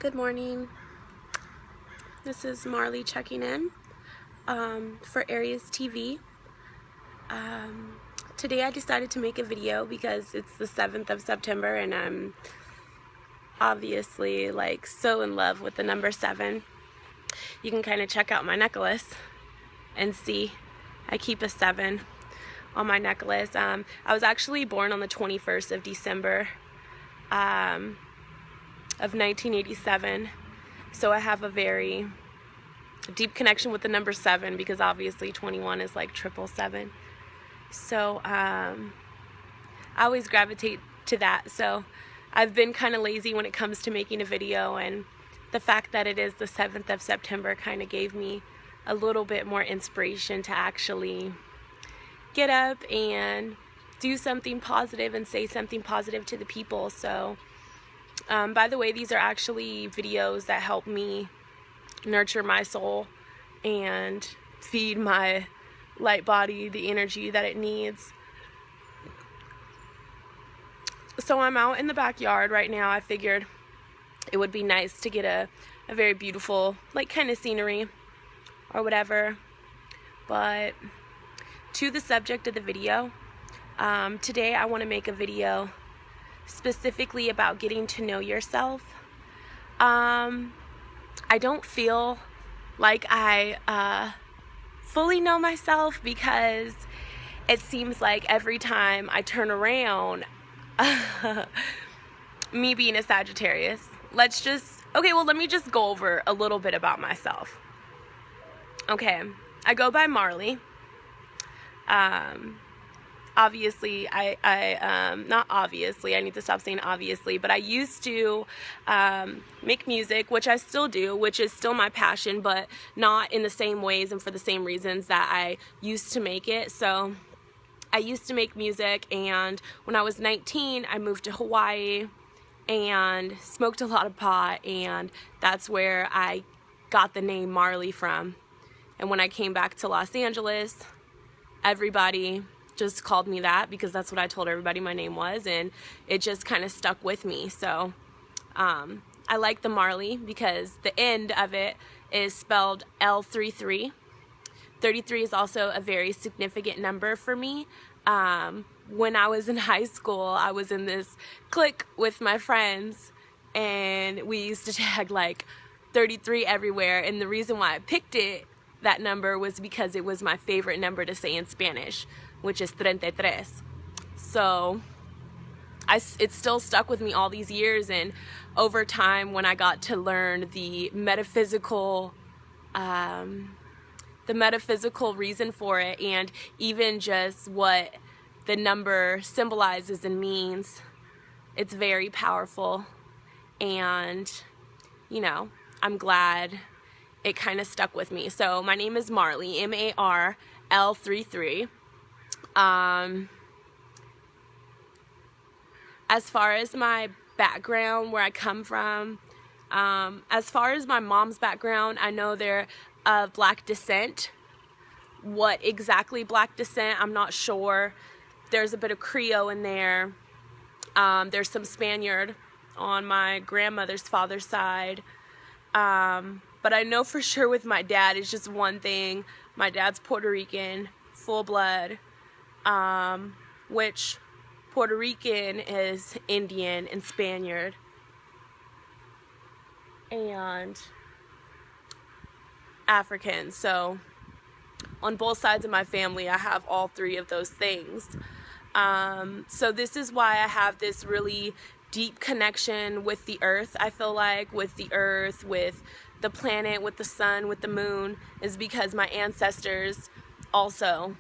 Good morning. This is Marley checking in for Aries TV. Today I decided to make a video because it's the 7th of September and I'm obviously like so in love with the number 7. You can kind of check out my necklace and see I keep a 7 on my necklace. I was actually born on the 21st of December of 1987, so I have a very deep connection with the number 7 because obviously 21 is like 777. So I always gravitate to that. So I've been kind of lazy when it comes to making a video, and the fact that it is the 7th of September kind of gave me a little bit more inspiration to actually get up and do something positive and say something positive to the people. So by the way, these are actually videos that help me nurture my soul and feed my light body the energy that it needs. So I'm out in the backyard right now. I figured it would be nice to get a very beautiful like kind of scenery or whatever. But to the subject of the video, today I want to make a video specifically about getting to know yourself. I don't feel like I fully know myself because it seems like every time I turn around, me being a Sagittarius, let me just go over a little bit about myself. Okay, I go by Marley. Obviously, not obviously, I need to stop saying obviously, but I used to make music, which I still do, which is still my passion, but not in the same ways and for the same reasons that I used to make it. So I used to make music, and when I was 19, I moved to Hawaii and smoked a lot of pot, and that's where I got the name Marley from. And when I came back to Los Angeles, everybody just called me that because that's what I told everybody my name was, and it just kind of stuck with me. So I like the Marley because the end of it is spelled L33. 33 is also a very significant number for me. When I was in high school, I was in this clique with my friends, and we used to tag like 33 everywhere, and the reason why I picked that number was because it was my favorite number to say in Spanish, which is 33. So it still stuck with me all these years, and over time when I got to learn the metaphysical reason for it, and even just what the number symbolizes and means, it's very powerful. And you know, I'm glad it kind of stuck with me. So my name is Marley, M-A-R-L-33. As far as my background, where I come from, as far as my mom's background, I know they're of Black descent. What exactly Black descent, I'm not sure. There's a bit of Creole in there. There's some Spaniard on my grandmother's father's side. But I know for sure with my dad, it's just one thing. My dad's Puerto Rican, full blood, which Puerto Rican is Indian and Spaniard. And African. So on both sides of my family, I have all three of those things. So this is why I have this really deep connection with the earth. I feel like with the earth, with the planet, with the sun, with the moon, is because my ancestors also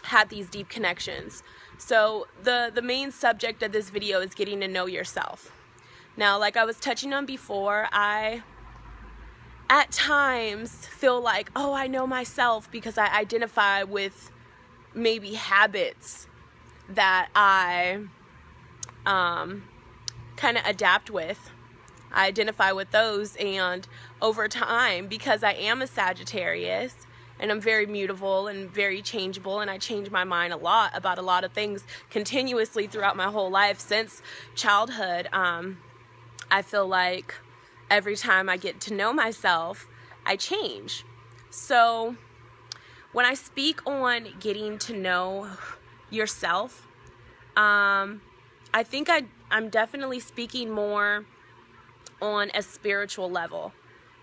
had these deep connections. So the main subject of this video is getting to know yourself. Now, like I was touching on before, I at times feel like, oh, I know myself because I identify with maybe habits that I kind of adapt with. I identify with those, and over time, because I am a Sagittarius and I'm very mutable and very changeable, and I change my mind a lot about a lot of things continuously throughout my whole life since childhood, I feel like every time I get to know myself, I change. So when I speak on getting to know yourself, I think I'm definitely speaking more on a spiritual level,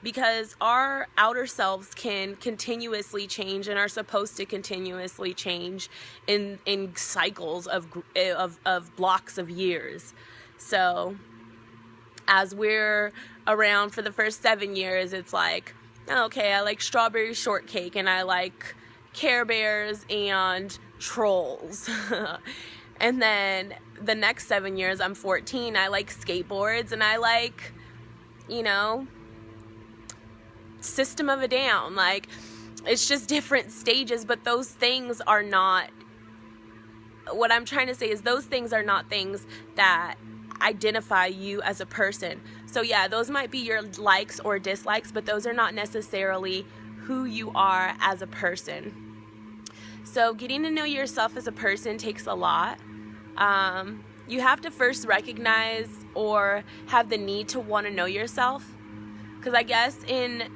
because our outer selves can continuously change and are supposed to continuously change in cycles of blocks of years. So as we're around for the first 7 years, it's like, okay, I like strawberry shortcake and I like Care Bears and trolls. And then the next 7 years, I'm 14, I like skateboards and I like, System of a Down. Like, it's just different stages, but those things are not, what I'm trying to say is those things are not things that identify you as a person. So yeah, those might be your likes or dislikes, but those are not necessarily who you are as a person. So getting to know yourself as a person takes a lot. You have to first recognize or have the need to want to know yourself, because I guess in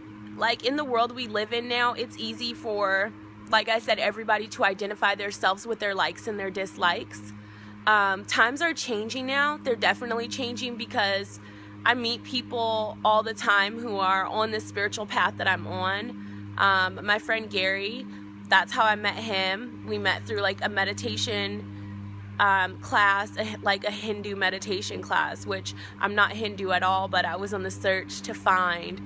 the world we live in now, it's easy for, like I said, everybody to identify themselves with their likes and their dislikes. Times are changing now. They're definitely changing, because I meet people all the time who are on this spiritual path that I'm on. My friend Gary, that's how I met him. We met through like a meditation class, like a Hindu meditation class, which I'm not Hindu at all, but I was on the search to find,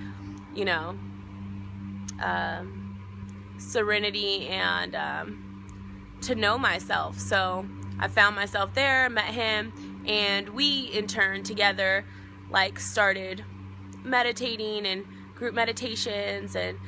serenity and to know myself. So I found myself there, met him, and we in turn together like started meditating and group meditations and